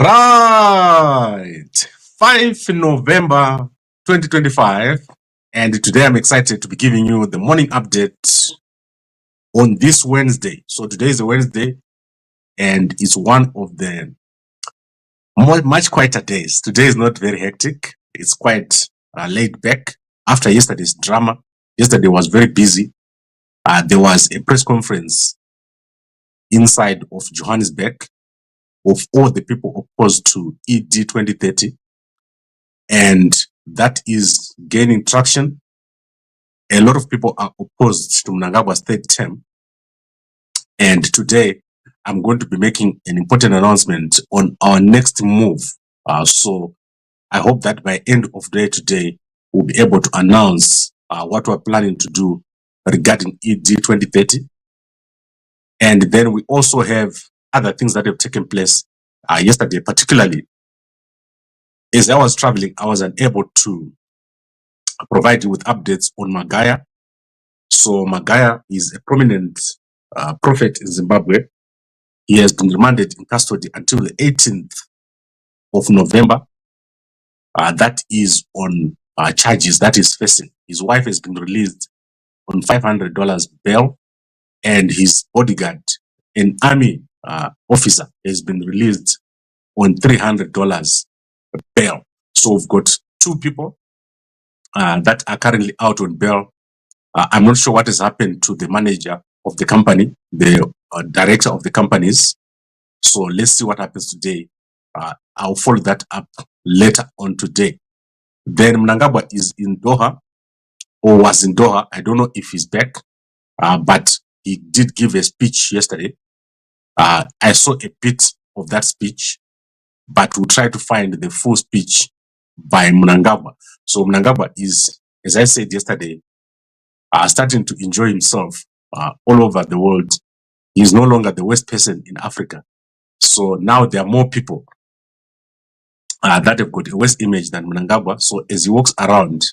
Right, 5 November 2025, and today I'm excited to be giving you the morning update on this Wednesday. So today is a Wednesday, and it's one of the much quieter days. Today is not very hectic. It's quite laid back after yesterday's drama. Yesterday was very busy. There was a press conference inside of Johannesburg of all the people opposed to ED 2030, and that is gaining traction. A lot of people are opposed to Mnangagwa's third term, and today I'm going to be making an important announcement on our next move. So I hope that by end of day today, we'll be able to announce what we're planning to do regarding ED 2030. And then we also have other things that have taken place yesterday, particularly as I was traveling, I was unable to provide you with updates on Magaya. So Magaya is a prominent prophet in Zimbabwe. He has been remanded in custody until the 18th of November. That is on charges that is facing. His wife has been released on $500 bail, and his bodyguard, an army officer, has been released on $300 bail. So we've got two people that are currently out on bail. I'm not sure what has happened to the manager of the company, the director of the companies. So let's see what happens today. I'll follow that up later on today. Then Mnangagwa is in DOHA, or was in DOHA. I don't know if he's back, but he did give a speech yesterday. I saw a bit of that speech, but we'll try to find the full speech by Mnangagwa. So Mnangagwa is, as I said yesterday, starting to enjoy himself all over the world. He's no longer the worst person in Africa. So now there are more people that have got a worse image than Mnangagwa. So as he walks around,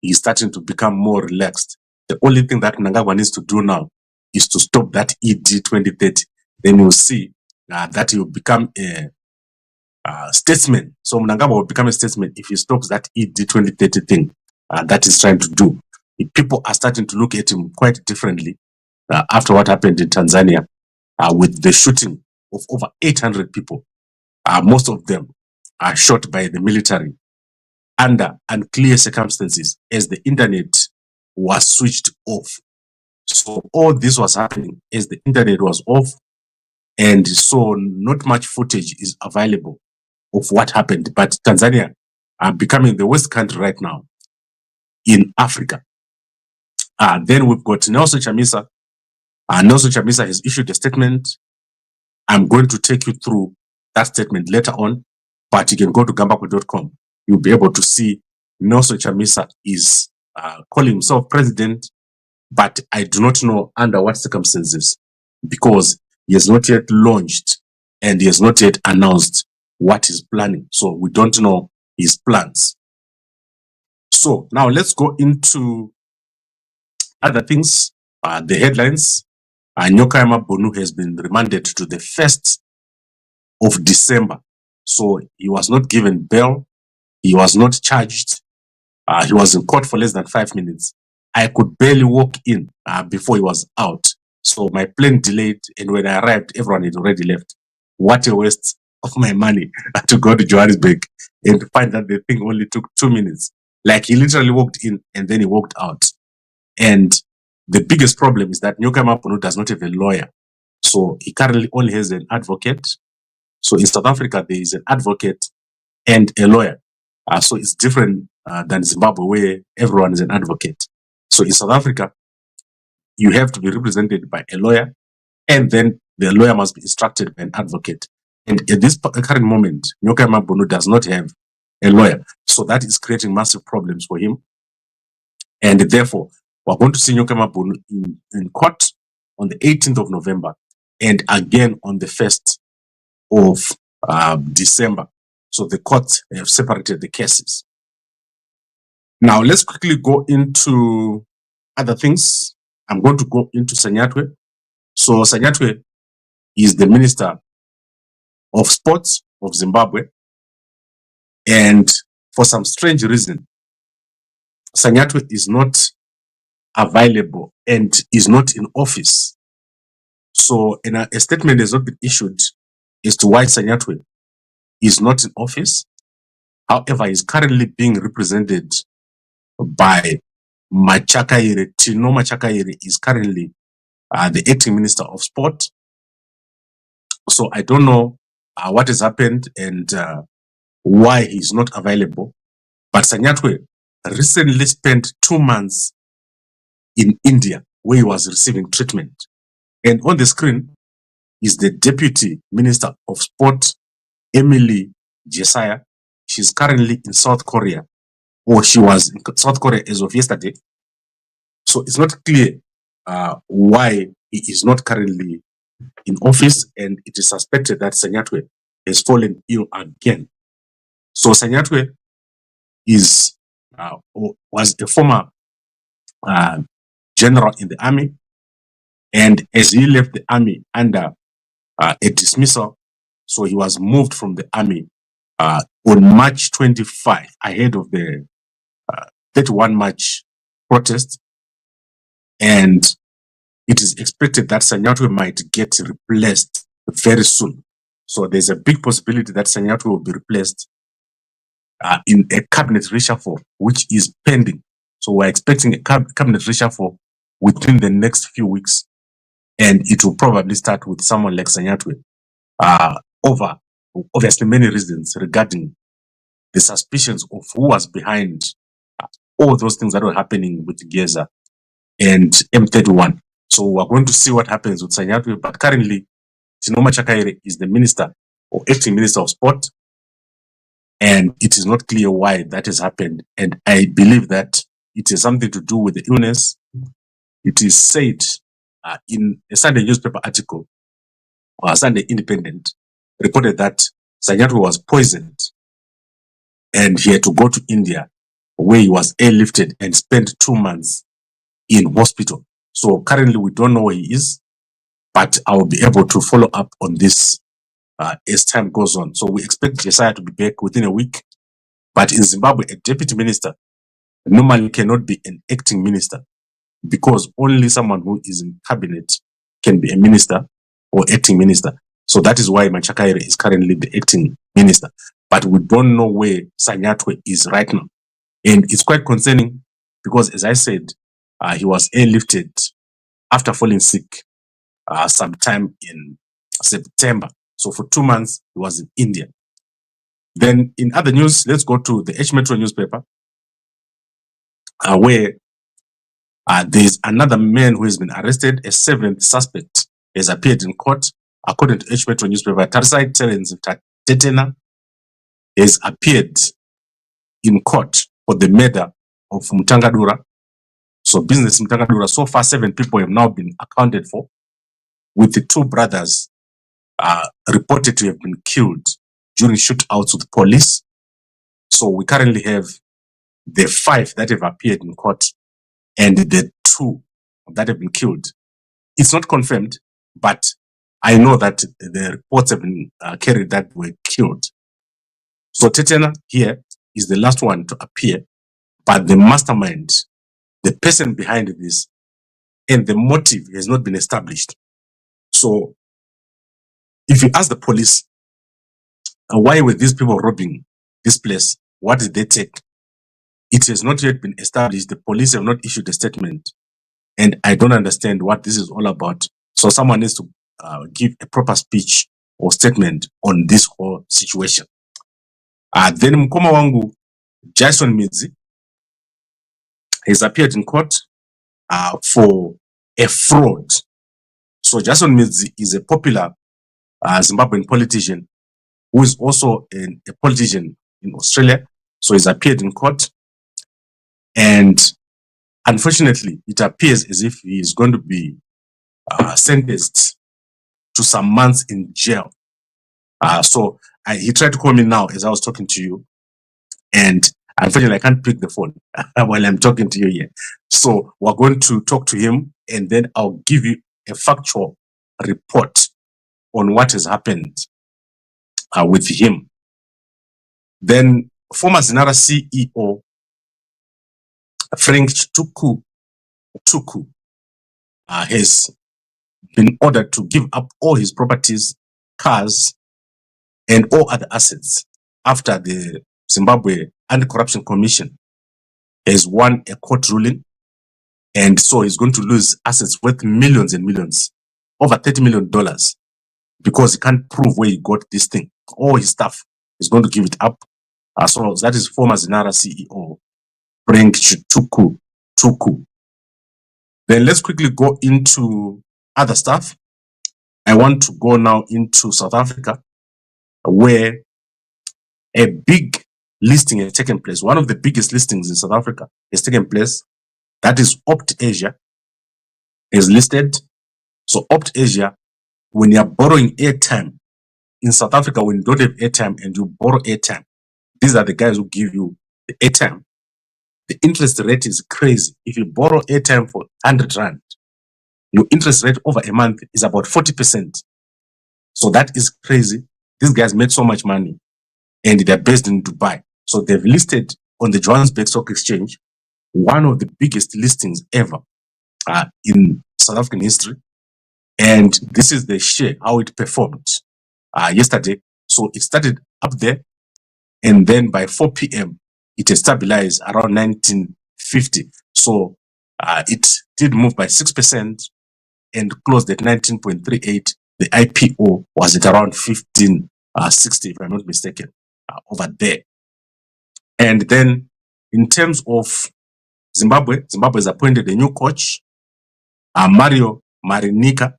he's starting to become more relaxed. The only thing that Mnangagwa needs to do now is to stop that ED 2030. Then you'll see that he will become a statesman. So Mnangagwa will become a statesman if he stops that ED 2030 thing that he's trying to do. People are starting to look at him quite differently after what happened in Tanzania with the shooting of over 800 people. Most of them are shot by the military under unclear circumstances as the internet was switched off. So all this was happening as the internet was off, and so not much footage is available of what happened. But Tanzania are becoming the worst country right now in Africa. Then we've got Nelson Chamisa. Nelson Chamisa has issued a statement. I'm going to take you through that statement later on, but you can go to Gambakwe.com. You'll be able to see Nelson Chamisa is calling himself president, but I do not know under what circumstances, because he has not yet launched and he has not yet announced what he's planning. So we don't know his plans. So now let's go into other things. The headlines. Nyokayemabhunu has been remanded to the 1st of December. So he was not given bail. He was not charged. He was in court for less than 5 minutes. I could barely walk in before he was out. So my plane delayed, and when I arrived, everyone had already left. What a waste of my money to go to Johannesburg and to find that the thing only took 2 minutes. Like, he literally walked in and then he walked out. And the biggest problem is that Nyokayemabhunu does not have a lawyer. So he currently only has an advocate. So in South Africa, there is an advocate and a lawyer. So it's different than Zimbabwe, where everyone is an advocate. So in South Africa, you have to be represented by a lawyer, and then the lawyer must be instructed by an advocate. And at this current moment, Nyokayemabhunu does not have a lawyer. So that is creating massive problems for him. And therefore, we're going to see Nyokayemabhunu in court on the 18th of November and again on the 1st of December. So the courts have separated the cases. Now let's quickly go into other things. I'm going to go into Sanyatwe. So Sanyatwe is the Minister of Sports, of Zimbabwe. And for some strange reason, Sanyatwe is not available and is not in office. So a statement has not been issued as to why Sanyatwe is not in office. However, he is currently being represented by Machakaire. Tino Machakaire is currently the acting minister of sport. So I don't know what has happened and why he's not available. But Sanyatwe recently spent 2 months in India where he was receiving treatment. And on the screen is the Deputy Minister of Sport, Emily Jesaya. She's currently in South Korea, or she was in South Korea as of yesterday. So it's not clear why he is not currently in office, and it is suspected that Sanyatwe has fallen ill again. So Sanyatwe was a former general in the army, and as he left the army under a dismissal, so he was moved from the army on March 25 ahead of the 31 March protest, and it is expected that Sanyatwe might get replaced very soon. So there's a big possibility that Sanyatwe will be replaced in a cabinet reshuffle, which is pending. So we're expecting a cabinet reshuffle within the next few weeks, and it will probably start with someone like Sanyatwe over obviously many reasons regarding the suspicions of who was behind all those things that were happening with Geza and M31. So we're going to see what happens with Sanyatwe, but currently Tino Machakaire is the minister or acting minister of sport, and it is not clear why that has happened. And I believe that it has something to do with the illness. It is said in a Sunday newspaper article, or Sunday Independent, reported that Sanyatwe was poisoned and he had to go to India, where he was airlifted and spent 2 months in hospital. So currently we don't know where he is, but I will be able to follow up on this as time goes on. So we expect Jesaya to be back within a week. But in Zimbabwe, a deputy minister normally cannot be an acting minister, because only someone who is in cabinet can be a minister or acting minister. So that is why Machakaire is currently the acting minister. But we don't know where Sanyatwe is right now. And it's quite concerning because, as I said, he was airlifted after falling sick sometime in September. So for 2 months, he was in India. Then in other news, let's go to the H Metro newspaper, where there's another man who has been arrested. A 7th suspect has appeared in court. According to H Metro newspaper, Tarsai Terence Tetena has appeared in court for the murder of Mnangagwa. So business Mnangagwa, so far 7 people have now been accounted for, with the 2 brothers reported to have been killed during shootouts with police. So we currently have the 5 that have appeared in court and the 2 that have been killed. It's not confirmed, but I know that the reports have been carried that were killed. So Tetena here is the last one to appear, but the mastermind, the person behind this, and the motive has not been established. So if you ask the police, why were these people robbing this place? What did they take? It has not yet been established. The police have not issued a statement, and I don't understand what this is all about. So someone needs to give a proper speech or statement on this whole situation. Then mkoma wangu Jason Midzi has appeared in court for a fraud. So Jason Midzi is a popular Zimbabwean politician who is also a politician in Australia. So he's appeared in court, and unfortunately, it appears as if he is going to be sentenced to some months in jail. So he tried to call me now as I was talking to you, and unfortunately, I can't pick the phone while I'm talking to you here. So we're going to talk to him, and then I'll give you a factual report on what has happened with him. Then former Zinara CEO Frank Tuku has been ordered to give up all his properties, cars, and all other assets after the Zimbabwe Anti-Corruption Commission has won a court ruling, and so he's going to lose assets worth millions and millions, over $30 million, because he can't prove where he got this thing. All his stuff, he's going to give it up. So that is former Zinara CEO Frank Tuku. Then let's quickly go into other stuff. I want to go now into South Africa, where a big listing has taken place. One of the biggest listings in South Africa has taken place. That is OptAsia is listed. So OptAsia, when you're borrowing airtime in South Africa, when you don't have airtime and you borrow airtime, these are the guys who give you the airtime. The interest rate is crazy. If you borrow airtime for 100 Rand, your interest rate over a month is about 40%. So that is crazy. These guys made so much money, and they're based in Dubai. So they've listed on the Johannesburg Stock Exchange, one of the biggest listings ever in South African history. And this is the share, how it performed yesterday. So it started up there, and then by 4 p.m., it has stabilized around 1950. So it did move by 6% and closed at 19.38. The IPO was at around 1560, if I'm not mistaken, over there. And then in terms of Zimbabwe has appointed a new coach, Mario Marinika.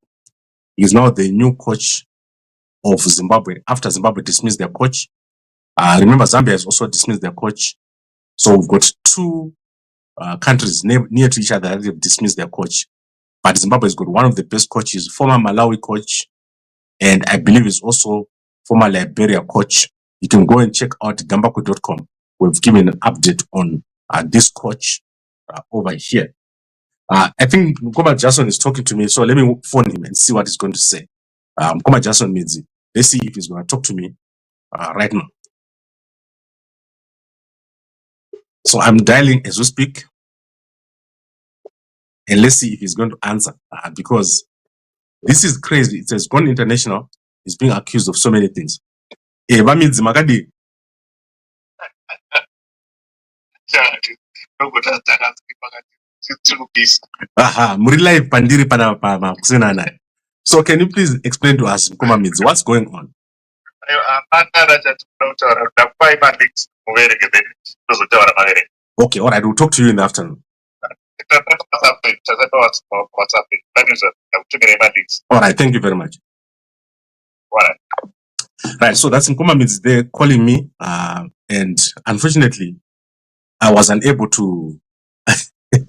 He is now the new coach of Zimbabwe after Zimbabwe dismissed their coach. Remember, Zambia has also dismissed their coach. So we've got two countries near to each other that have dismissed their coach. But Zimbabwe has got one of the best coaches, former Malawi coach, and I believe is also former Liberia coach. You can go and check out Gambakwe.com. We've given an update on this coach over here. I think Mkoma Jason is talking to me, so let me phone him and see what he's going to say. Mkoma Jason Midzi. Let's see if he's going to talk to me right now. So I'm dialing as we speak, and let's see if he's going to answer, because this is crazy. It has gone international. He's being accused of so many things. Midzi Makadi. Live Pandiri Panama. So can you please explain to us, Mkoma Midzi, what's going on? Okay, all right, we'll talk to you in the afternoon. All right, thank you very much. Right, so that's Mkoma Midzi there calling me, and unfortunately, I was unable to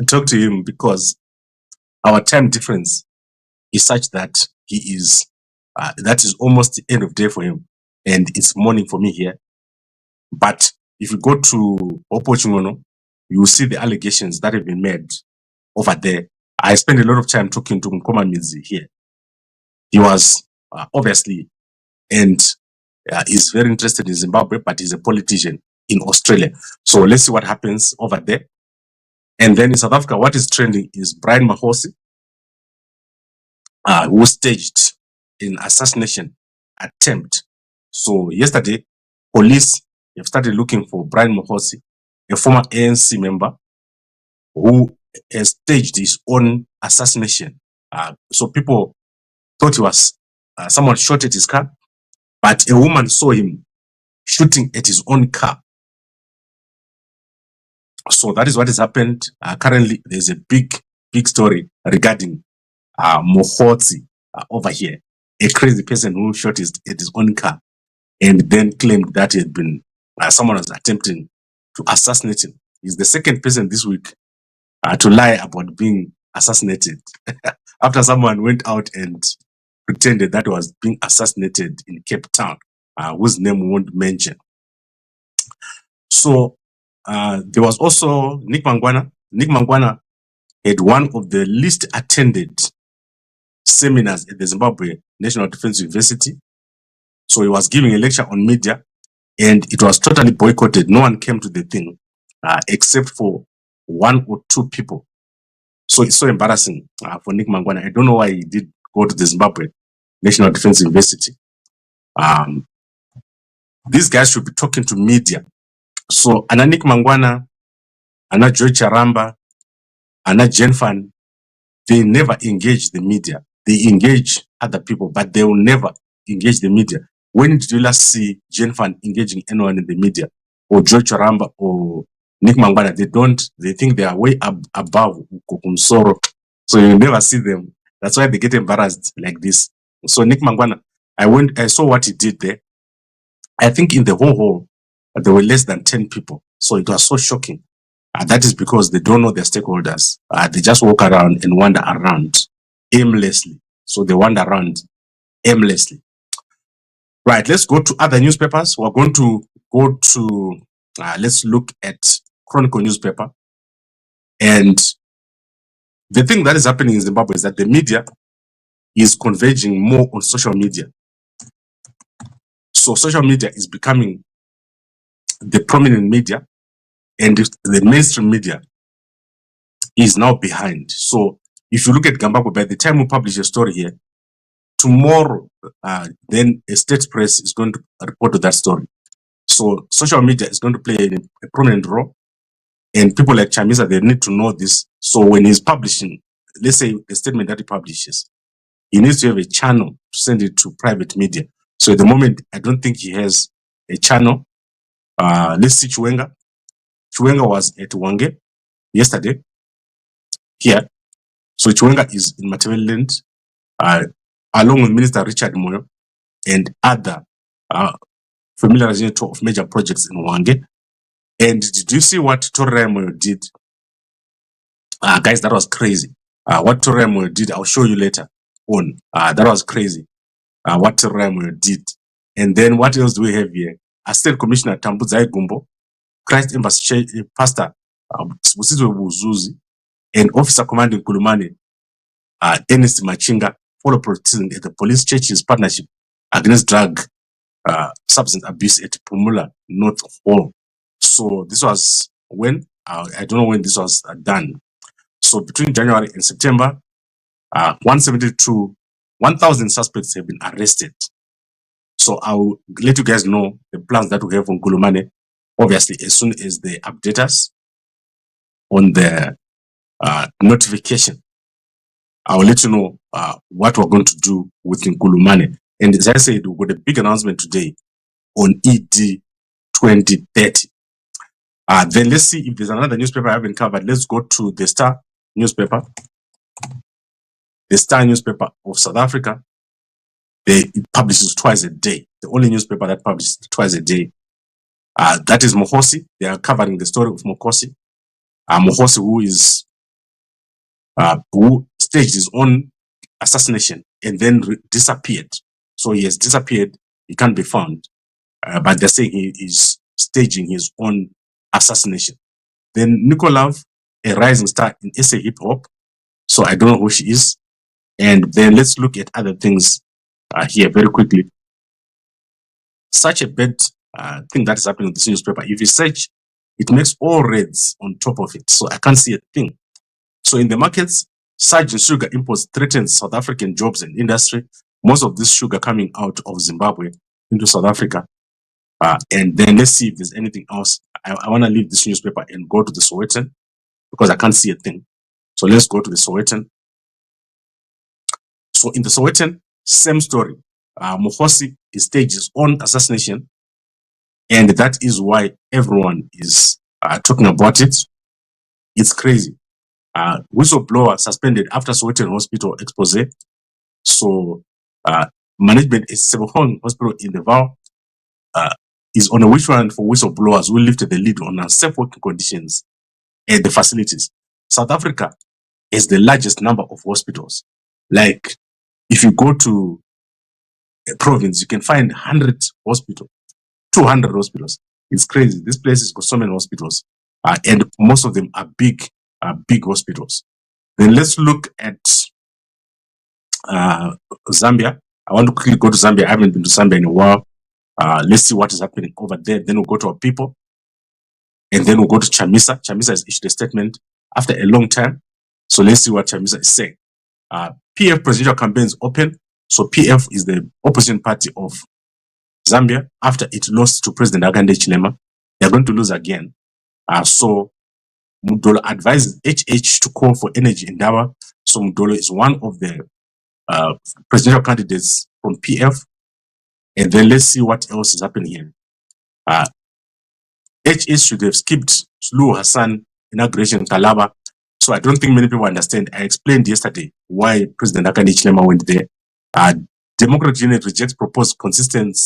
talk to him because our time difference is such that he is, that is almost the end of day for him, and it's morning for me here. But if you go to Opochungono, you will see the allegations that have been made over there. I spent a lot of time talking to Mkoma Midzi here. He was obviously, and is very interested in Zimbabwe, but he's a politician in Australia. So let's see what happens over there. And then in South Africa, what is trending is Brian Mahosi, who staged an assassination attempt. So yesterday, police have started looking for Brian Mahosi, a former ANC member who has staged his own assassination. So people thought he was, someone shot at his car, but a woman saw him shooting at his own car. So that is what has happened. Currently, there's a big story regarding Mahosi over here, a crazy person who shot at his own car and then claimed that he had been, someone was attempting to assassinate him. He's the second person this week to lie about being assassinated after someone went out and pretended that was being assassinated in Cape Town, whose name we won't mention. So there was also Nick Mangwana. Nick Mangwana had one of the least attended seminars at the Zimbabwe National Defense University. So he was giving a lecture on media, and it was totally boycotted. No one came to the thing, except for 1 or 2 people. So it's so embarrassing for Nick Mangwana. I don't know why he did go to the Zimbabwe National Defense University. These guys should be talking to media. So Anna Nick Mangwana, Anna Joy Charamba, Anna Jenfan, they never engage the media. They engage other people, but they will never engage the media. When did you last see Jenfan engaging anyone in the media? Or Joy Charamba or Nick Mangwana? They think they are way above Kukumsoro. So you never see them. That's why they get embarrassed like this. So Nick Mangwana, I saw what he did there. I think in the whole hall, there were less than 10 people. So it was so shocking. That is because they don't know their stakeholders. They just walk around and wander around aimlessly. So they wander around aimlessly. Right, let's go to other newspapers. We're going to go to, let's look at Chronicle newspaper. And the thing that is happening in Zimbabwe is that the media is converging more on social media. So social media is becoming the prominent media, and the mainstream media is now behind. So if you look at Gambakwe, by the time we publish a story here, tomorrow, then a state press is going to report to that story. So social media is going to play a prominent role, and people like Chamisa, they need to know this. So when he's publishing, let's say the statement that he publishes, he needs to have a channel to send it to private media. So at the moment, I don't think he has a channel. Let's see Chiwenga. Chiwenga was at Wange yesterday here. So Chiwenga is in Matebeleland, along with Minister Richard Moyo and other familiarization of major projects in Wange. And did you see what Torre Moyo did? Guys, that was crazy. What Torre Moyo did, I'll show you later on. That was crazy. What Torre Moyo did. And then what else do we have here? Assistant Commissioner Tambuzai Gumbo, Christ Embassy Pastor Busizwe Buzuzi, and Officer Commanding Kulumane, Ernest Machinga, follow protesting at the police church's partnership against drug substance abuse at Pumula North Hall. So this was when, I don't know when this was done. So between January and September, 1,000 suspects have been arrested. So I'll let you guys know the plans that we have on Kulumane. Obviously, as soon as they update us on the notification, I will let you know what we're going to do with Nkulumane. And as I said, we've got a big announcement today on ED 2030. Then let's see if there's another newspaper I haven't covered. Let's go to the Star newspaper. The Star newspaper of South Africa. It publishes twice a day. The only newspaper that publishes twice a day. That is Mohosi. They are covering the story of Mohosi. Mohosi, who staged his own assassination and then disappeared. So he has disappeared. He can't be found. But they're saying he is staging his own assassination. Then Nikolov, a rising star in SA hip hop. So I don't know who she is. And then let's look at other things here very quickly. Such a bad thing that is happening with this newspaper. If you search, it makes all reds on top of it. So I can't see a thing. So in the markets, surge in sugar imports threatens South African jobs and industry. Most of this sugar coming out of Zimbabwe into South Africa. And then let's see if there's anything else. I want to leave this newspaper and go to the Sowetan because I can't see a thing. So let's go to the Sowetan. So in the Sowetan, same story. Mohosi staged his own assassination, and that is why everyone is talking about it. It's crazy. Whistleblower suspended after Sowetan hospital expose. So management is Sebehong Hospital in the Val is on a wish warrant for whistleblowers who lifted the lead on unsafe working conditions at the facilities. South Africa is the largest number of hospitals. Like if you go to a province, you can find 100 hospitals, 200 hospitals. It's crazy. This place has got so many hospitals, and most of them are big hospitals. Then let's look at Zambia. I want to quickly go to Zambia. I haven't been to Zambia in a while. Let's see what is happening over there. Then we'll go to our people. And then we'll go to Chamisa. Chamisa has issued a statement after a long time. So let's see what Chamisa is saying. PF presidential campaign is open. So PF is the opposition party of Zambia after it lost to President Hakainde Hichilema. They're going to lose again. So Mudolo advised HH to call for energy in Dawa. So Mudolo is one of the presidential candidates from PF. And then let's see what else is happening here. HH should have skipped Suluhu Hassan inauguration in Kalaba. So I don't think many people understand. I explained yesterday why President Hakainde Hichilema went there. Democratic Unit rejects proposed constituent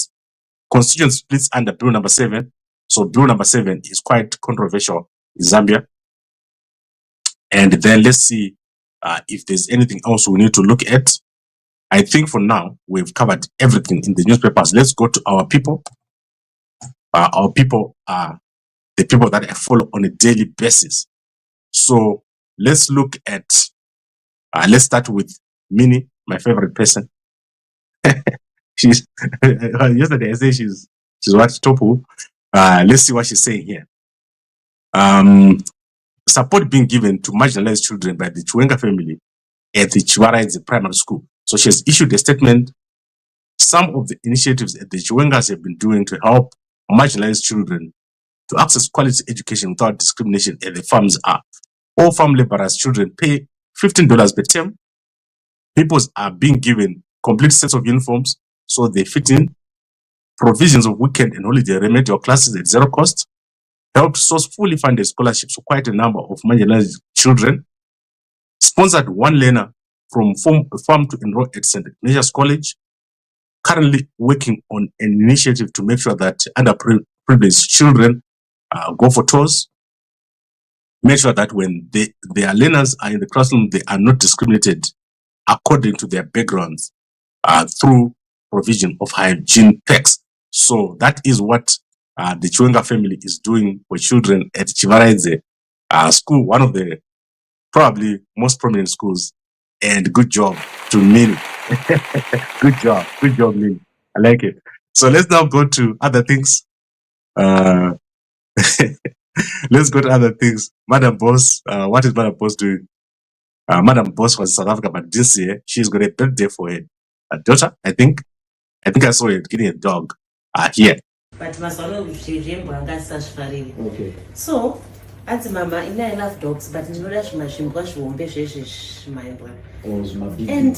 splits under Bill number 7. So Bill number 7 is quite controversial in Zambia. And then let's see if there's anything else we need to look at. I think for now, we've covered everything in the newspapers. Let's go to our people. Our people are the people that I follow on a daily basis. So let's look at, let's start with Minnie, my favorite person. She's, yesterday I said she's what, Topu. Let's see what she's saying here. Support being given to marginalized children by the Chiwenga family at the Chiwaraidze primary school. So she has issued a statement. Some of the initiatives that the Chiwengas have been doing to help marginalized children to access quality education without discrimination at the farms are: all farm laborers' children pay $15 per term. Peoples are being given complete sets of uniforms so they fit in. Provisions of weekend and holiday remedial classes at zero cost. Helped source fully funded scholarships for quite a number of marginalized children. Sponsored one learner from farm to enroll at St. Ignatius College. Currently working on an initiative to make sure that underprivileged children go for tours. Make sure that when their learners are in the classroom, they are not discriminated according to their backgrounds through provision of hygiene packs. So that is what the Chiwenga family is doing for children at Chivaraidze school, one of the probably most prominent schools. And good job to Minnie. Good job, Minnie. I like it. So let's now go to other things. Let's go to other things. Madam Boss, what is Madam Boss doing? Madam Boss was in South Africa, but this year she's got a birthday for her daughter. I think I saw her getting a dog here. But okay. So, as mama, I love dogs, but you know that and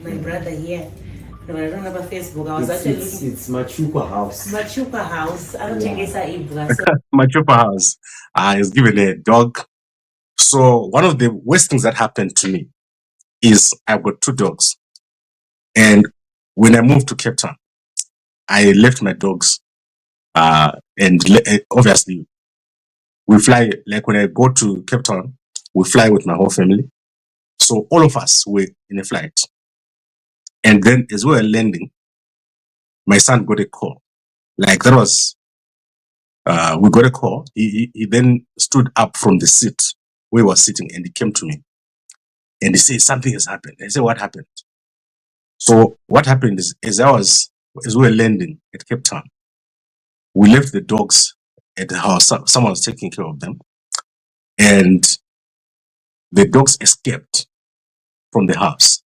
my brother here. No, I don't have a Facebook. I was actually looking. It's Machupa House. Machupa House. I don't think it's a Machupa House is given a dog. So one of the worst things that happened to me is I've got 2 dogs. And when I moved to Cape Town, I left my dogs. And obviously, we fly, like when I go to Cape Town, we fly with my whole family. So all of us were in a flight. And then as we were landing, my son got a call. Like that was, we got a call. He then stood up from the seat where he was sitting and he came to me. And he said, something has happened. I said, what happened? So what happened is, as we were landing at Cape Town, we left the dogs at the house. Someone was taking care of them. And the dogs escaped from the house.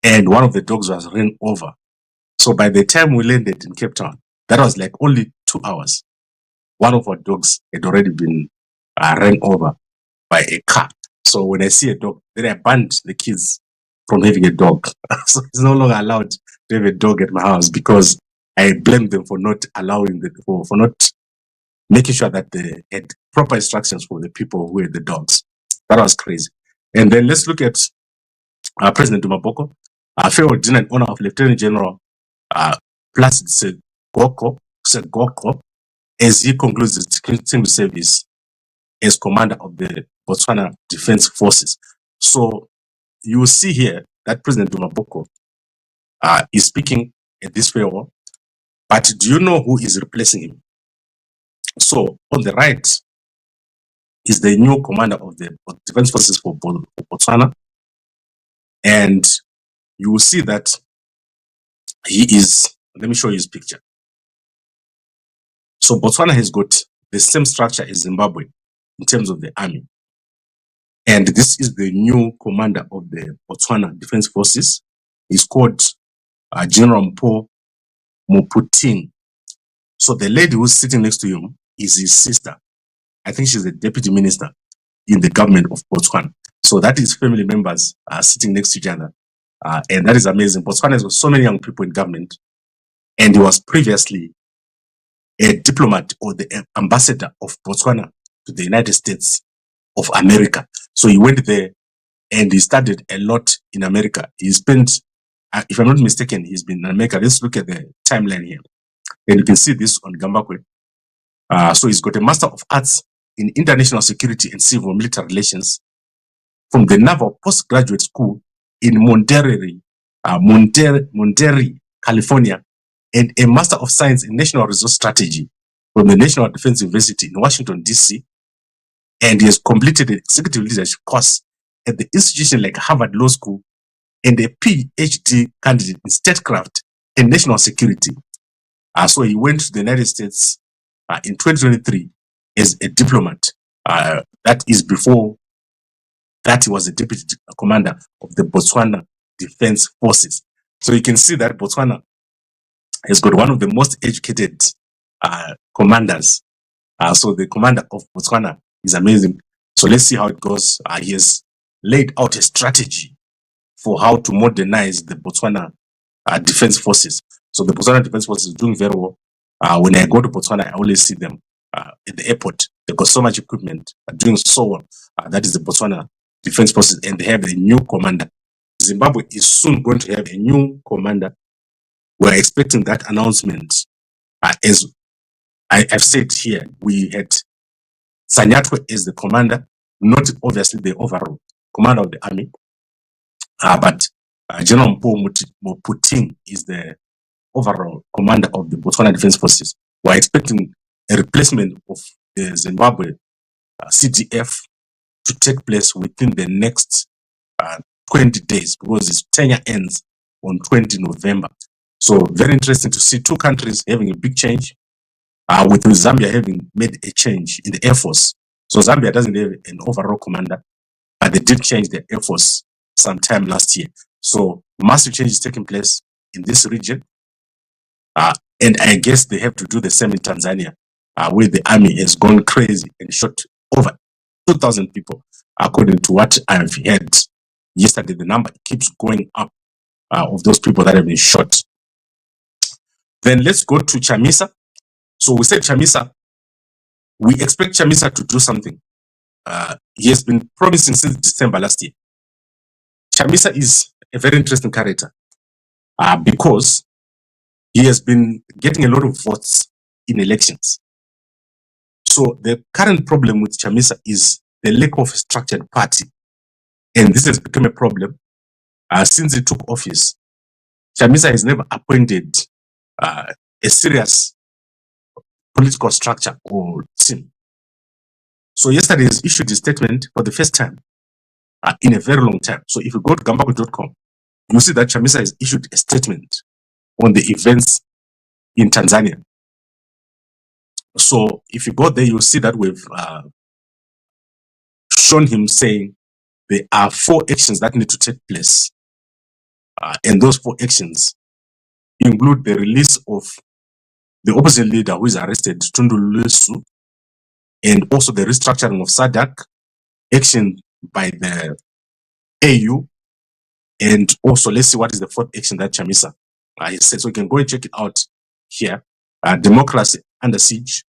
And one of the dogs was run over. So by the time we landed in Cape Town, that was like only 2 hours. One of our dogs had already been run over by a car. So when I see a dog, then I banned the kids from having a dog. So it's no longer allowed to have a dog at my house because I blame them for not allowing for not making sure that they had proper instructions for the people who had the dogs. That was crazy. And then let's look at President Dumaboko. Farewell dinner in honor of Lieutenant General Placid Segoko as he concludes his distinguished service as commander of the Botswana Defense Forces. So you will see here that President Dumaboko is speaking at this farewell. But do you know who is replacing him? So on the right is the new commander of the Defense Forces for Botswana. And you will see that he is, let me show you his picture. So Botswana has got the same structure as Zimbabwe in terms of the army. And this is the new commander of the Botswana Defense Forces. He's called General Moputing. So the lady who's sitting next to him is his sister. I think she's the deputy minister in the government of Botswana. So that is family members sitting next to each other. And that is amazing. Botswana has got so many young people in government. And he was previously a diplomat or the ambassador of Botswana to the United States of America. So he went there and he studied a lot in America. He spent, if I'm not mistaken, he's been in America. Let's look at the timeline here. And you can see this on Gambakwe. So he's got a Master of Arts in International Security and Civil Military Relations from the Naval Postgraduate School in Monterey, California, and a Master of Science in National Resource Strategy from the National Defense University in Washington, D.C. And he has completed an executive leadership course at the institution like Harvard Law School and a PhD candidate in statecraft and national security. So he went to the United States in 2023 as a diplomat. That is before that he was the deputy commander of the Botswana Defense Forces. So you can see that Botswana has got one of the most educated commanders. So the commander of Botswana is amazing. So let's see how it goes. He has laid out a strategy for how to modernize the Botswana Defense Forces. So the Botswana Defense Forces is doing very well. When I go to Botswana, I always see them at the airport. They've got so much equipment, doing so well. That is the Botswana Defense Forces, and they have a new commander. Zimbabwe is soon going to have a new commander. We're expecting that announcement. As I've said here, we had Sanyatwe as the commander, not obviously the overall commander of the army, but General Moputing is the overall commander of the Botswana Defense Forces. We're expecting a replacement of the Zimbabwe CDF to take place within the next 20 days because its tenure ends on 20 November. So very interesting to see two countries having a big change, with Zambia having made a change in the Air Force. So Zambia doesn't have an overall commander, but they did change their Air Force sometime last year. So massive changes taking place in this region. And I guess they have to do the same in Tanzania, where the army has gone crazy and shot over 2,000 people. According to what I've heard yesterday, the number keeps going up of those people that have been shot. Then let's go to Chamisa. So we said Chamisa, we expect Chamisa to do something. He has been promising since December last year. Chamisa is a very interesting character because he has been getting a lot of votes in elections. So the current problem with Chamisa is the lack of a structured party. And this has become a problem since he took office. Chamisa has never appointed a serious political structure or team. So yesterday he issued a statement for the first time in a very long time. So if you go to Gambakwe.com, you see that Chamisa has issued a statement on the events in Tanzania. So if you go there, you'll see that we've shown him saying there are 4 actions that need to take place. And those 4 actions include the release of the opposition leader who is arrested, Tundu Lissu, and also the restructuring of SADC, action by the AU, and also let's see what is the 4th action that Chamisa he said. So you can go and check it out here. Democracy under siege.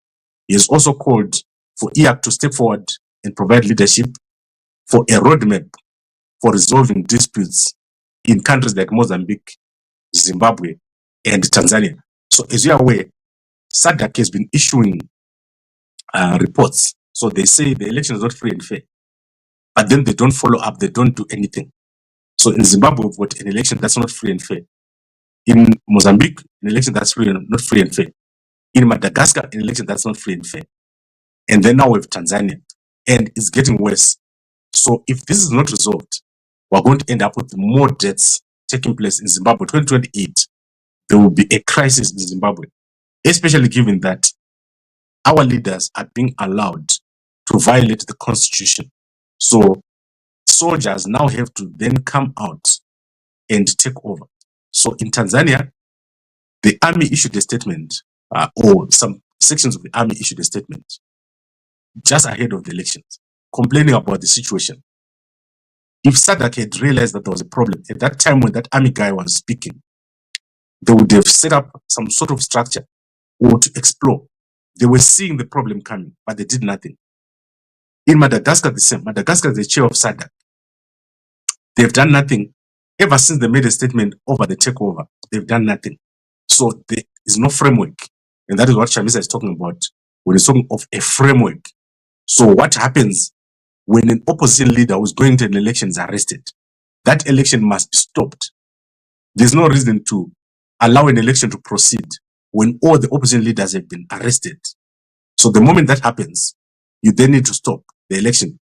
He has also called for IAC to step forward and provide leadership for a roadmap for resolving disputes in countries like Mozambique, Zimbabwe, and Tanzania. So as you are aware, SADC has been issuing reports. So they say the election is not free and fair, but then they don't follow up, they don't do anything. So in Zimbabwe, we've got an election that's not free and fair. In Mozambique, an election that's not free and fair. In Madagascar, an election that's not free and fair. And then now we have Tanzania, and it's getting worse. So if this is not resolved, we're going to end up with more deaths taking place in Zimbabwe 2028, there will be a crisis in Zimbabwe, especially given that our leaders are being allowed to violate the constitution. So soldiers now have to then come out and take over. So in Tanzania, the army issued a statement, or some sections of the army issued a statement just ahead of the elections, complaining about the situation. If SADC had realized that there was a problem at that time when that army guy was speaking, they would have set up some sort of structure or to explore. They were seeing the problem coming, but they did nothing. In Madagascar, the same. Madagascar is the chair of SADC. They've done nothing. Ever since they made a statement over the takeover, they've done nothing. So there is no framework. And that is what Chamisa is talking about when he's talking of a framework. So what happens when an opposition leader who's going to an election is arrested? That election must be stopped. There's no reason to allow an election to proceed when all the opposition leaders have been arrested. So the moment that happens, you then need to stop the election.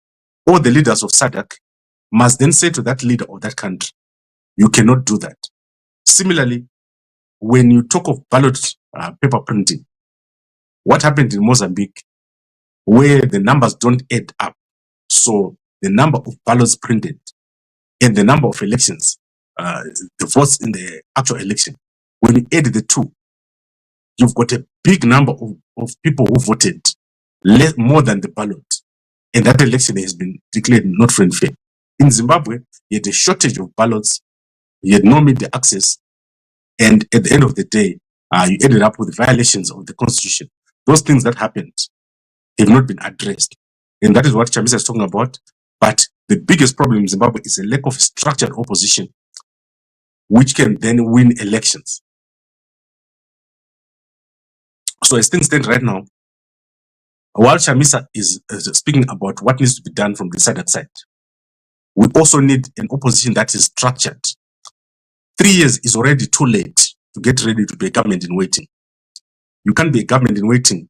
All the leaders of SADC must then say to that leader of that country, you cannot do that. Similarly, when you talk of ballot paper printing, what happened in Mozambique, where the numbers don't add up, so the number of ballots printed and the number of elections, the votes in the actual election, when you add the two, you've got a big number of people who voted more than the ballot, and that election has been declared not free and fair. In Zimbabwe, you had a shortage of ballots, you had no media access, and at the end of the day, you ended up with violations of the constitution. Those things that happened have not been addressed, and that is what Chamisa is talking about. But the biggest problem in Zimbabwe is a lack of structured opposition, which can then win elections. So as things stand right now, while Chamisa is speaking about what needs to be done from the SADC side, we also need an opposition that is structured. 3 years is already too late to get ready to be a government in waiting. You can't be a government in waiting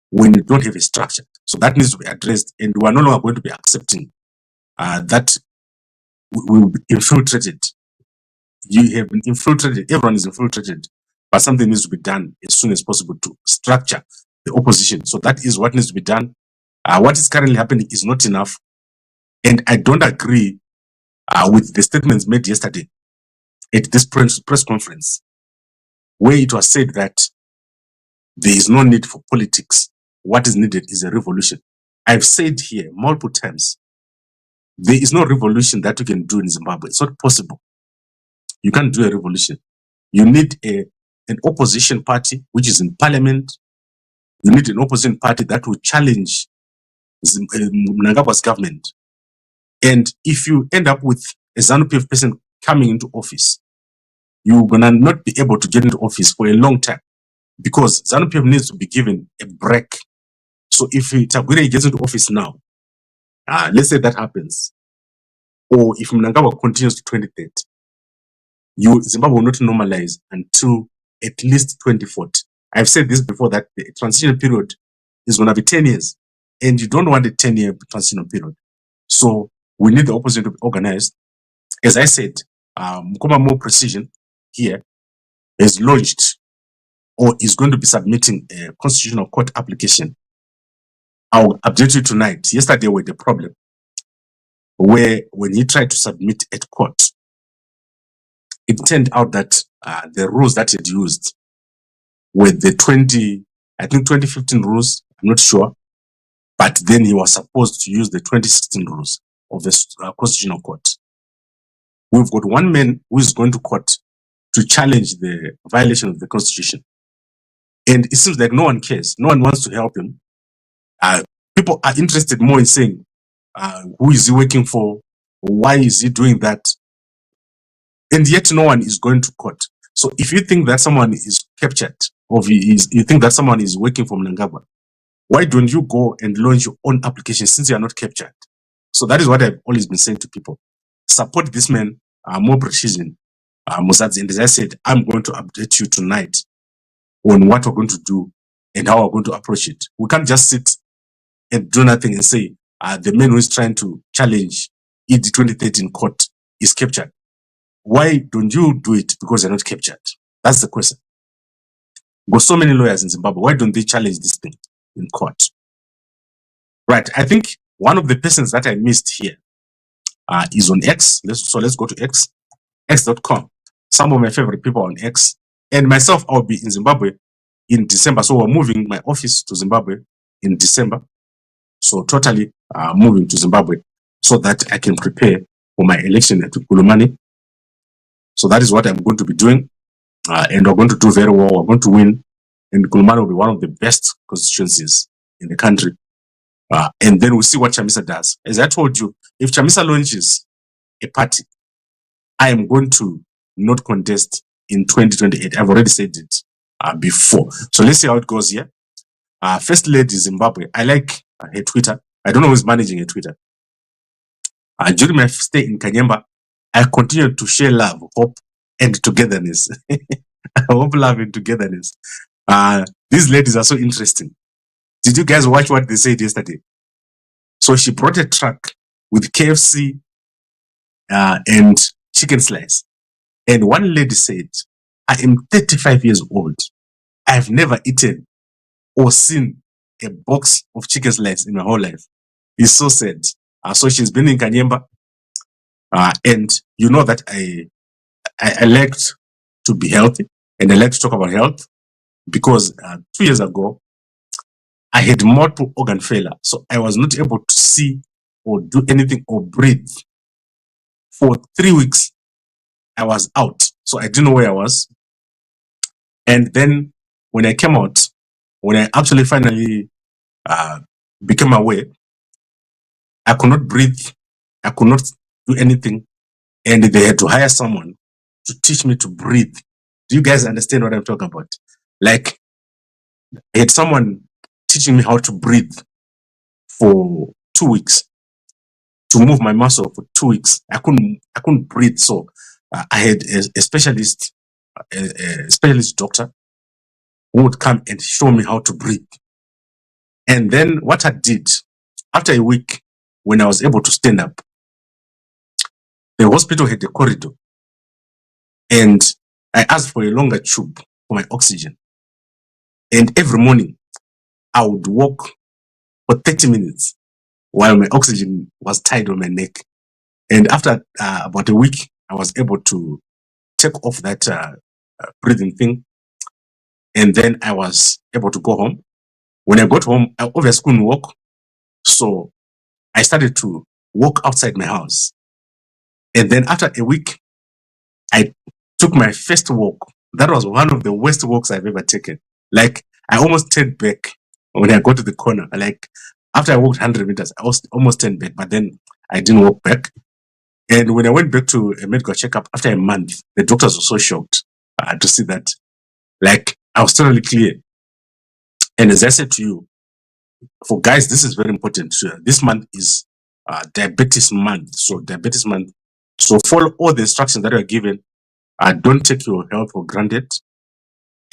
when you don't have a structure. So that needs to be addressed, and we are no longer going to be accepting that we will be infiltrated. You have been infiltrated, everyone is infiltrated, but something needs to be done as soon as possible to structure the opposition. So that is what needs to be done. What is currently happening is not enough, and I don't agree with the statements made yesterday at this press conference, where it was said that there is no need for politics. What is needed is a revolution. I've said here multiple times, there is no revolution that you can do in Zimbabwe. It's not possible. You can't do a revolution. You need an opposition party which is in parliament. You need an opposition party that will challenge Mnangagwa's government. And if you end up with a ZANU-PF person coming into office, you're gonna not be able to get into office for a long time, because ZANU-PF needs to be given a break. So if Tagwire gets into office now, let's say that happens, or if Mnangagwa continues to 2030, Zimbabwe will not normalize until at least 2040. I've said this before, that the transition period is going to be 10 years, and you don't want a 10-year transition period. So we need the opposition to be organized. As I said, Mukoma More Precision here has launched, or is going to be submitting, a constitutional court application. I'll update you tonight. Yesterday we had a problem where when he tried to submit at court, it turned out that the rules that he had used were the 2015 rules, I'm not sure, but then he was supposed to use the 2016 rules of the Constitutional Court. We've got one man who is going to court to challenge the violation of the Constitution. And it seems like no one cares. No one wants to help him. People are interested more in saying, who is he working for? Why is he doing that? And yet no one is going to court. So if you think that someone is captured, or you think that someone is working for Mnangagwa, why don't you go and launch your own application since you are not captured? So that is what I've always been saying to people. Support this man, More Precision, Muzadzi. And as I said, I'm going to update you tonight on what we're going to do and how we're going to approach it. We can't just sit and do nothing and say the man who is trying to challenge ED 2013 court is captured. why don't you do it? Because you're not captured. That's the question. Got so many lawyers in Zimbabwe. Why don't they challenge this thing in court? Right. I think one of the persons that I missed here is on X. Let's go to X. X.com. Some of my favorite people on X. And myself, I'll be in Zimbabwe in December. So we're moving my office to Zimbabwe in December. So totally moving to Zimbabwe so that I can prepare for my election at Kulumani. So that is what I'm going to be doing. And we're going to do very well. We're going to win. And Kulumani will be one of the best constituencies in the country. And then we'll see what Chamisa does. As I told you, if Chamisa launches a party, I am going to not contest in 2028. I've already said it before. So let's see how it goes here. First Lady Zimbabwe. I like her Twitter. I don't know who's managing her Twitter. During my stay in Kanyemba, I continued to share love, hope, and togetherness. Hope, love, and togetherness. These ladies are so interesting. Did you guys watch what they said yesterday? So she brought a truck with KFC and chicken slice. And one lady said, I am 35 years old. I've never eaten or seen a box of chicken slice in my whole life. It's so sad. So she's been in Kanyemba. And you know that I like to be healthy and I like to talk about health because 2 years ago, I had multiple organ failure. So I was not able to see or do anything or breathe. For 3 weeks, I was out. So I didn't know where I was. And then when I came out, when I actually finally became aware, I could not breathe. I could not do anything. And they had to hire someone to teach me to breathe. Do you guys understand what I'm talking about? Like, I had someone teaching me how to breathe for 2 weeks, to move my muscle for 2 weeks. I couldn't breathe. So I had a specialist doctor who would come and show me how to breathe. And then what I did, after a week, when I was able to stand up, the hospital had a corridor. And I asked for a longer tube for my oxygen. And every morning, I would walk for 30 minutes while my oxygen was tied on my neck. And after about a week, I was able to take off that breathing thing. And then I was able to go home. When I got home, I obviously couldn't walk. So I started to walk outside my house. And then after a week, I took my first walk. That was one of the worst walks I've ever taken. Like, I almost turned back when I got to the corner. Like, after I walked 100 meters, I almost turned back, but then I didn't walk back. And when I went back to a medical checkup after a month, the doctors were so shocked to see that, like, I was totally clear. And as I said to you, for guys, this is very important. This month is diabetes month. So diabetes month. So follow all the instructions that are given. Don't take your health for granted.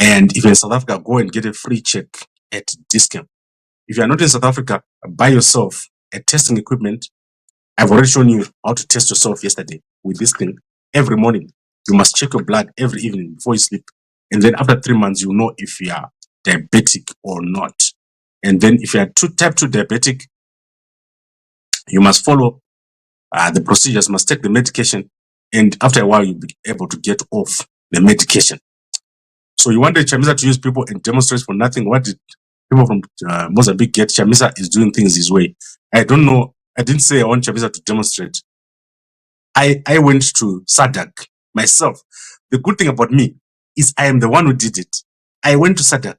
And if you're in South Africa, go and get a free check at Discount. If you're not in South Africa, buy yourself a testing equipment. I've already shown you how to test yourself yesterday with this thing. Every morning, you must check your blood every evening before you sleep. And then after 3 months, you know if you are diabetic or not. And then if you are type 2 diabetic, you must follow the procedures, must take the medication. And after a while, you'll be able to get off the medication. So you wanted Chamisa to use people and demonstrate for nothing. What did people from Mozambique get? Chamisa is doing things his way. I don't know. I didn't say I want Chamisa to demonstrate. I went to SADC myself. The good thing about me is I am the one who did it. I went to SADC.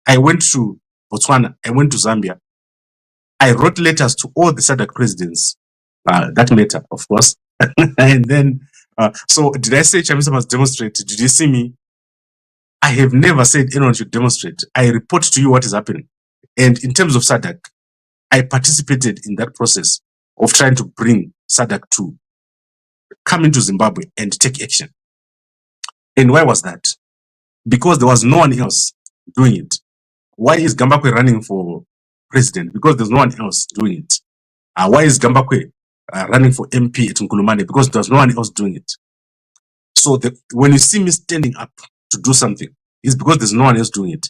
I went to Botswana. I went to Zambia. I wrote letters to all the SADC presidents. That matter, of course. And then, so did I say Chamisa must demonstrate? Did you see me? I have never said anyone should demonstrate. I report to you what is happening. And in terms of SADC, I participated in that process of trying to bring SADC to come into Zimbabwe and take action. And why was that? Because there was no one else doing it. Why is Gambakwe running for president? Because there's no one else doing it. Why is Gambakwe running for MP at Nkulumane? Because there's no one else doing it. So when you see me standing up to do something, it's because there's no one else doing it.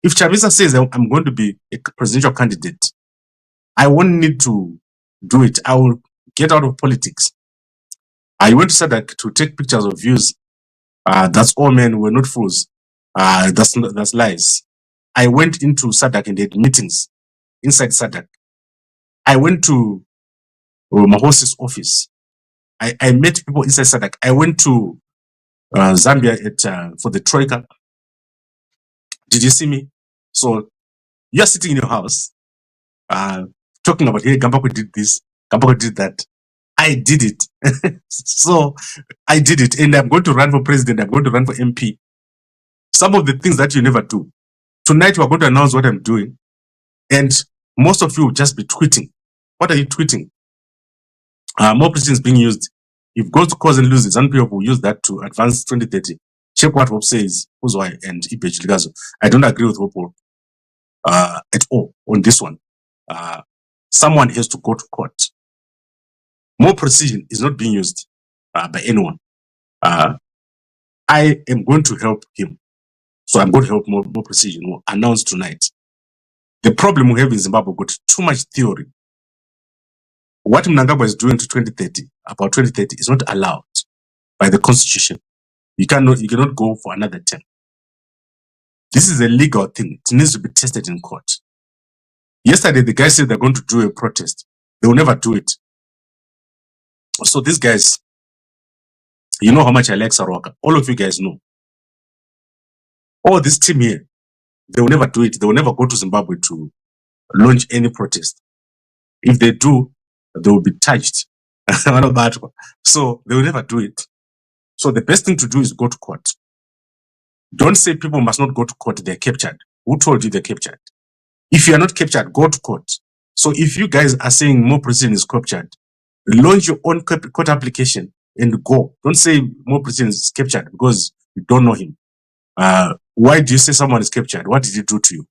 If Chamisa says I'm going to be a presidential candidate, I won't need to do it. I will get out of politics. I went to SADC to take pictures of views. That's all men, we're not fools. That's lies. I went into SADC and did meetings inside SADC. I went to Mahosi's office. I met people inside SADC. I went to Zambia for the Troika. Did you see me? So you're sitting in your house talking about, hey, Gambakwe did this, Gambakwe did that. I did it. So I did it, and I'm going to run for president. I'm going to run for MP. Some of the things that you never do. Tonight we're going to announce what I'm doing, and most of you will just be tweeting. What are you tweeting? More precision being used. If goes to cause and loses, and people will use that to advance 2030. Check what Hope says, Uzwai and Ibechi Ligazo. I don't agree with Hope at all on this one. Someone has to go to court. More precision is not being used by anyone. I am going to help him. So I'm going to help more precision. We'll announce tonight. The problem we have in Zimbabwe got too much theory. What Mnangagwa is doing to 2030, about 2030, is not allowed by the constitution. You cannot go for another term. This is a legal thing. It needs to be tested in court. Yesterday, the guys said they're going to do a protest. They will never do it. So these guys, you know how much I like Saroka. All of you guys know. All this team here, they will never do it. They will never go to Zimbabwe to launch any protest. If they do, they will be touched. So they will never do it. So the best thing to do is go to court. Don't say people must not go to court, they're captured. Who told you they're captured? If you are not captured, go to court. So if you guys are saying more precision is captured, launch your own court application and go. Don't say more precision is captured because you don't know him. Why do you say someone is captured? What did he do to you?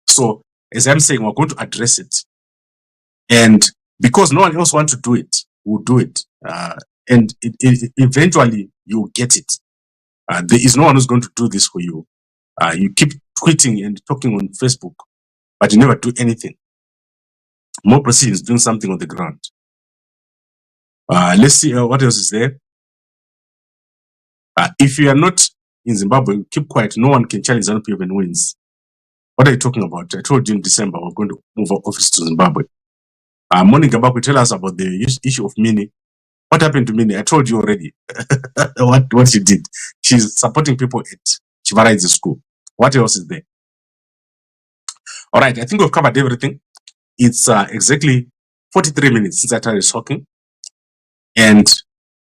So as I'm saying, we're going to address it. And because no one else wants to do it, we'll do it. And eventually you'll get it. There is no one who's going to do this for you. You keep tweeting and talking on Facebook, but you never do anything. More precision is doing something on the ground. Let's see what else is there. If you are not in Zimbabwe, keep quiet. No one can challenge ZANU-PF even wins. What are you talking about? I told you in December we're going to move our office to Zimbabwe. Morning Gambakwe, tell us about the issue of Mini. What happened to Mini? I told you already what she did. She's supporting people at Chivaraidze school. What else is there? All right, I think we've covered everything. It's exactly 43 minutes since I started talking. And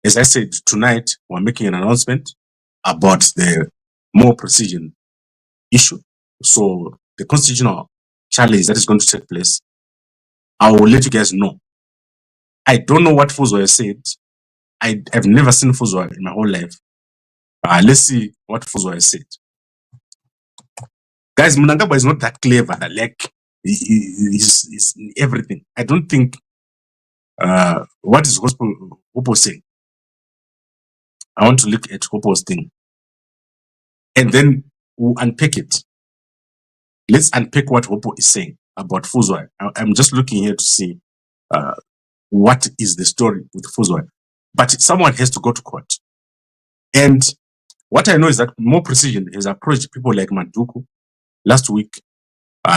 as I said, tonight we're making an announcement about the more precision issue. So the constitutional challenge that is going to take place, I will let you guys know. I don't know what Fuzwa has said. I've never seen Fuzwa in my whole life. Let's see what Fuzwa has said. Guys, Mnangagwa is not that clever. Like, he's in everything. I don't think, what is Hopo saying? I want to look at Hopo's thing. And then we'll unpack it. Let's unpack what Hopo is saying about Fuzwa. I'm just looking here to see what is the story with Fuzwa. But someone has to go to court. And what I know is that more precision has approached people like Manduku last week.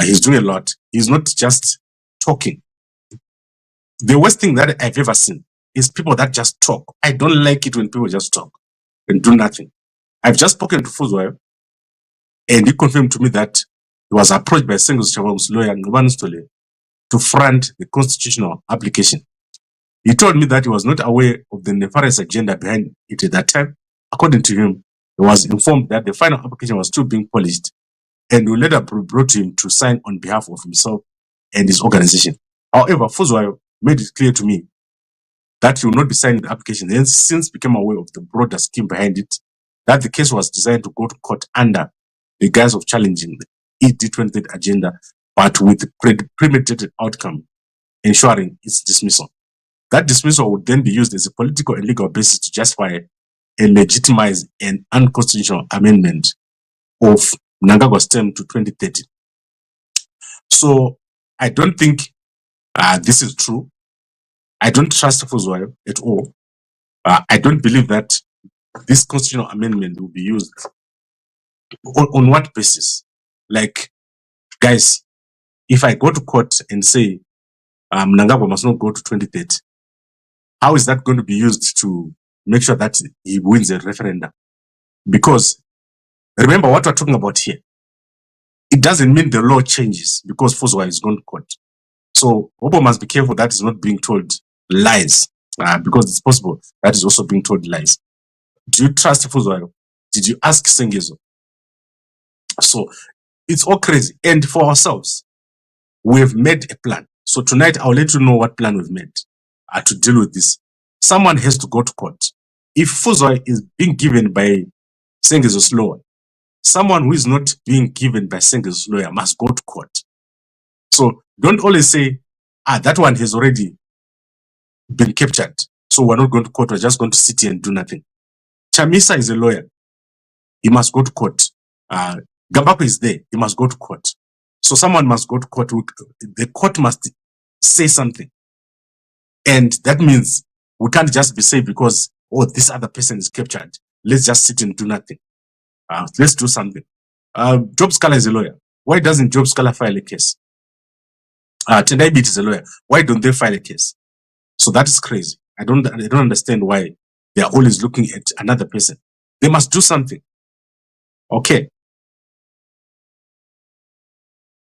He's doing a lot. He's not just talking. The worst thing that I've ever seen is people that just talk. I don't like it when people just talk and do nothing. I've just spoken to Fuzwa, and he confirmed to me that he was approached by Sengo's Chavang's lawyer, Ngubani Stole, to front the constitutional application. He told me that he was not aware of the nefarious agenda behind it at that time. According to him, he was informed that the final application was still being polished and will later be brought to him to sign on behalf of himself and his organization. However, Fuzwa made it clear to me that he will not be signing the application, and since became aware of the broader scheme behind it, that the case was designed to go to court under the guise of challenging the ED20 agenda, but with the premeditated outcome, ensuring its dismissal. That dismissal would then be used as a political and legal basis to justify and legitimize an unconstitutional amendment of Mnangagwa's term to 2030. So I don't think this is true. I don't trust Fuzwayo at all. I don't believe that this constitutional amendment will be used. On what basis? Like, guys, if I go to court and say Mnangagwa must not go to 2030, how is that going to be used to make sure that he wins a referendum? Because remember what we're talking about here. It doesn't mean the law changes because Fuzwayo is going to court. So Obo must be careful that is not being told lies, because it's possible that is also being told lies. Do you trust Fuzwayo? Did you ask Sengezo? So it's all crazy. And for ourselves, we have made a plan. So tonight I'll let you know what plan we've made to deal with this. Someone has to go to court. If Fuzwayo is being given by Sengezo's lawyer, someone who is not being given by Sengezo's lawyer must go to court. So don't always say, that one has already been captured, so we're not going to court, we're just going to sit here and do nothing. Chamisa is a lawyer. He must go to court. Gambakwe is there. He must go to court. So someone must go to court. The court must say something. And that means we can't just be safe because, oh, this other person is captured. Let's just sit and do nothing. Let's do something. Job Scala is a lawyer. Why doesn't Job Scala file a case? Tendai Beat is a lawyer. Why don't they file a case? So that is crazy. I don't understand why they are always looking at another person. They must do something. Okay.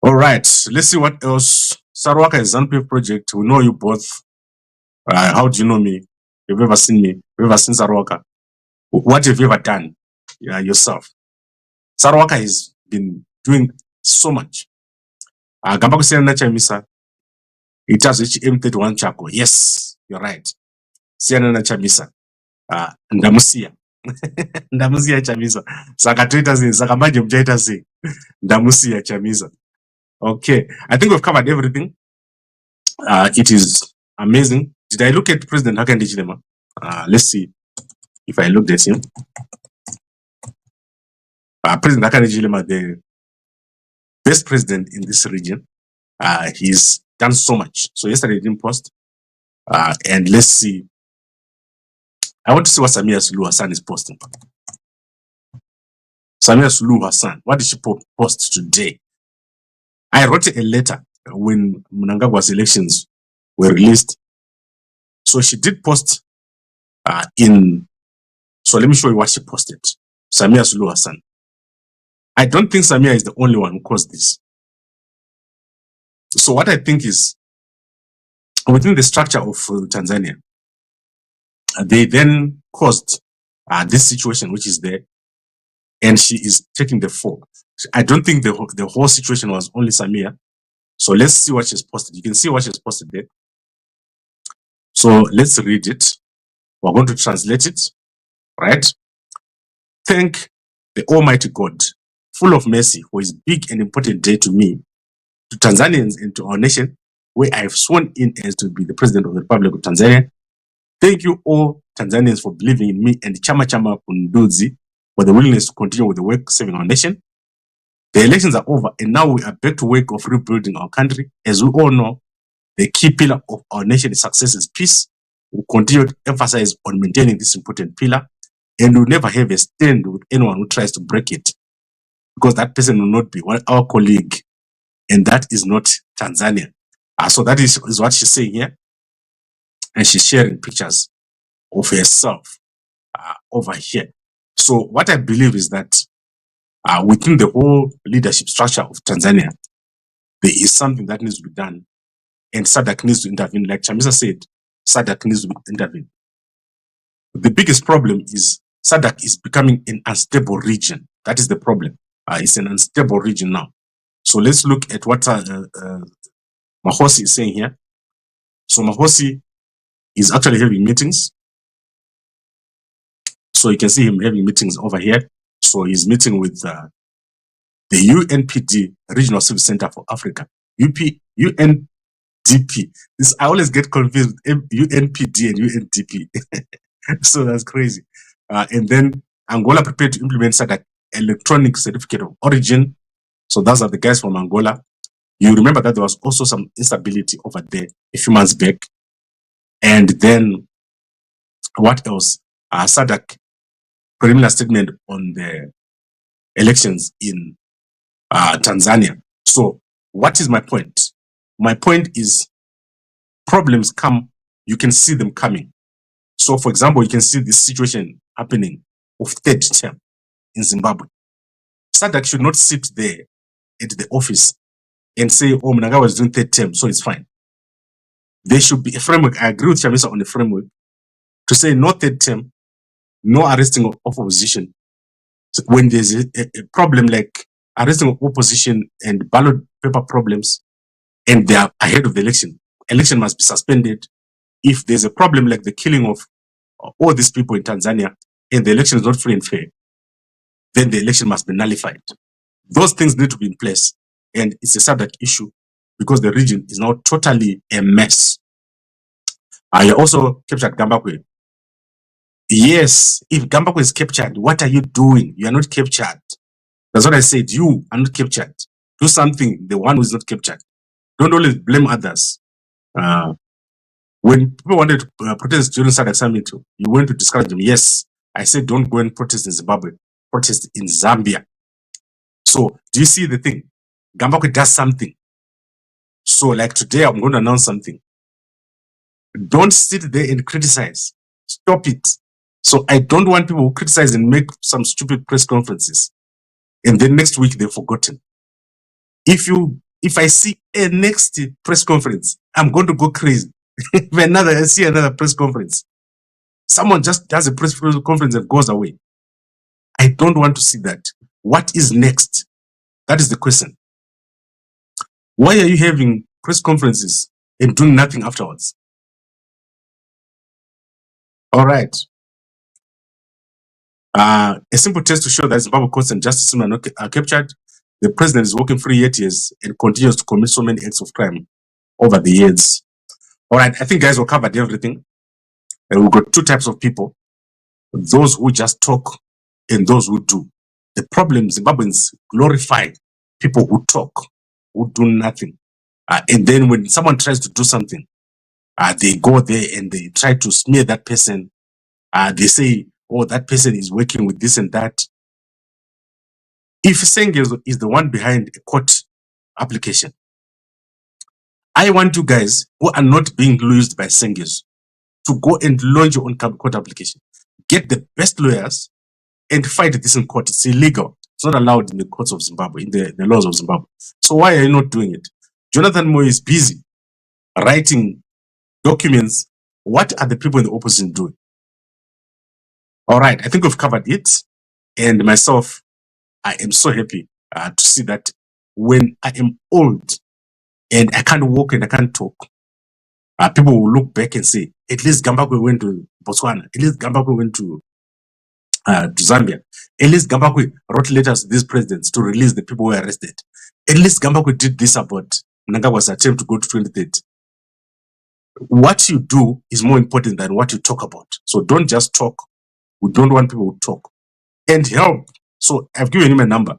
All right. Let's see what else. Sarwaka is ZANU-PF project. We know you both. How do you know me? You've ever seen me? You've ever seen Sarwaka? What have you ever done yourself? Sarwaka has been doing so much. Gambakwe Siyana Chamisa. It has M31 Chako. Yes, you're right. Siyana Chamisa. Ndamusia. Ndamusia Chamisa. Saka Twitter zi. Saka manje mjaita zi. Ndamusia Chamisa. Okay. I think we've covered everything. It is amazing. Did I look at President Hakainde Hichilema? Let's see if I looked at him. President Hakainde Hichilema, the best president in this region. He's done so much. So yesterday he didn't post. And let's see. I want to see what Samia Suluhu Hassan is posting. Samia Suluhu Hassan, what did she post today? I wrote a letter when Mnangagwa's elections were released. So she did post so let me show you what she posted. Samia Suluhu Hassan. I don't think Samia is the only one who caused this. So what I think is, within the structure of Tanzania, they then caused this situation which is there, and she is taking the fall. I don't think the whole situation was only Samia. So let's see what she's posted. You can see what she's posted there. So let's read it. We're going to translate it, right? Thank the Almighty God, full of mercy, for his big and important day to me, to Tanzanians and to our nation, where I have sworn in as to be the President of the Republic of Tanzania. Thank you all Tanzanians for believing in me, and Chama Punduzi for the willingness to continue with the work saving our nation. The elections are over, and now we are back to work of rebuilding our country. As we all know, the key pillar of our nation's success is peace. We continue to emphasize on maintaining this important pillar, and we never have a stand with anyone who tries to break it, because that person will not be our colleague, and that is not Tanzania. So that is what she's saying here, and she's sharing pictures of herself over here. So what I believe is that within the whole leadership structure of Tanzania, there is something that needs to be done, and SADC needs to intervene. Like Chamisa said, SADC needs to intervene. The biggest problem is SADC is becoming an unstable region. That is the problem. It's an unstable region now. So let's look at what Mahosi is saying here. So Mahosi is actually having meetings. So you can see him having meetings over here. So he's meeting with the UNPD, Regional Civil Center for Africa. UNDP. I always get confused with UNPD and UNDP. So that's crazy. And then Angola prepared to implement SADC electronic certificate of origin. So those are the guys from Angola. You remember that there was also some instability over there a few months back. And then what else? SADC preliminary statement on the elections in Tanzania. So what is my point? My point is problems come, you can see them coming. So for example, you can see this situation happening of third term in Zimbabwe. SADC should not sit there at the office and say, oh, Mnangagwa is doing third term, so it's fine. There should be a framework. I agree with Chamisa on the framework to say no third term, no arresting of opposition. So when there's a problem like arresting of opposition and ballot paper problems, and they are ahead of the election, election must be suspended. If there's a problem like the killing of all these people in Tanzania and the election is not free and fair, then the election must be nullified. Those things need to be in place. And it's a SADC issue because the region is now totally a mess. You also captured Gambakwe. Yes, if Gambakwe is captured, what are you doing? You are not captured. That's what I said. You are not captured. Do something, the one who is not captured. Don't always blame others. When people wanted to protest during SADC summit, you went to discourage them. Yes, I said don't go and protest in Zimbabwe. Protest in Zambia. So, do you see the thing? Gambakwe does something. So, like today, I'm going to announce something. Don't sit there and criticize. Stop it. So, I don't want people who criticize and make some stupid press conferences. And then next week, they're forgotten. If I see a next press conference, I'm going to go crazy. If I see another press conference, someone just does a press conference and goes away. I don't want to see that. What is next? That is the question. Why are you having press conferences and doing nothing afterwards? All right. A simple test to show that Zimbabwe courts and justice system are not captured. The president is working for 8 years and continues to commit so many acts of crime over the years. All right. I think, guys, we covered everything. And we've got two types of people. Those who just talk and those who do. The problem, Zimbabweans glorify people who talk, who do nothing. And then when someone tries to do something, they go there and they try to smear that person. They say, oh, that person is working with this and that. If Sengezo is the one behind a court application, I want you guys who are not being used by Sengezo to go and launch your own court application. Get the best lawyers and fight this in court. It's illegal. It's not allowed in the courts of Zimbabwe, in the laws of Zimbabwe. So why are you not doing it? Jonathan Moyo is busy writing documents. What are the people in the opposition doing? All right, I think we've covered it. And myself, I am so happy to see that when I am old and I can't walk and I can't talk, people will look back and say, at least Gambakwe went to Botswana. At least Gambakwe went to Zambia. At least Gambakwe wrote letters to these presidents to release the people who were arrested. At least Gambakwe did this about Mnangagwa's attempt to go to 2030. What you do is more important than what you talk about. So don't just talk. We don't want people to talk. And help. So I've given him a number.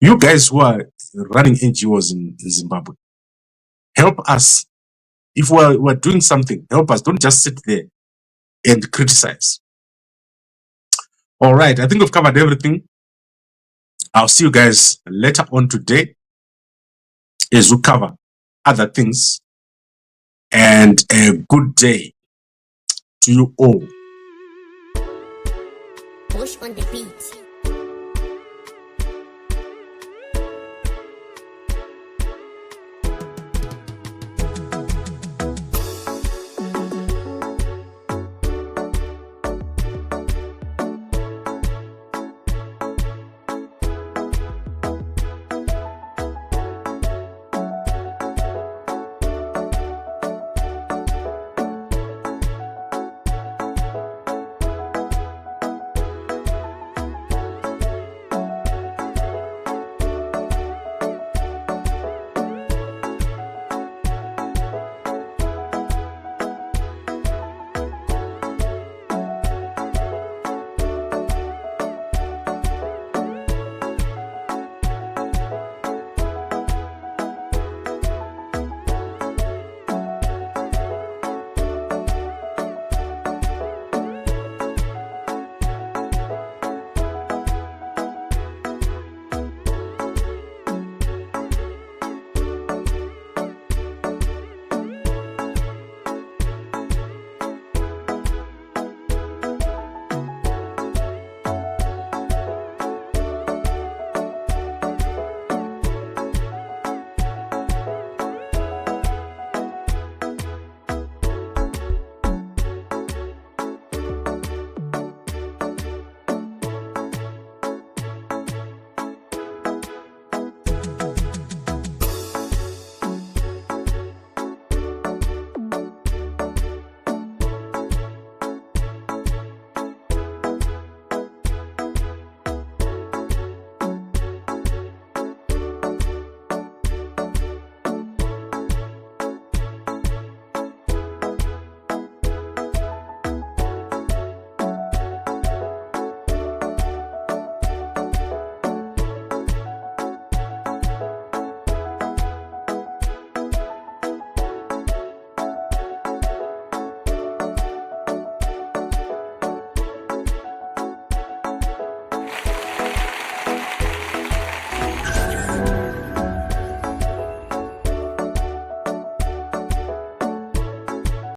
You guys who are running NGOs in Zimbabwe, help us. If we're doing something, help us. Don't just sit there and criticize. All right, I think we've covered everything. I'll see you guys later on today as we cover other things. And a good day to you all. Push on the beat.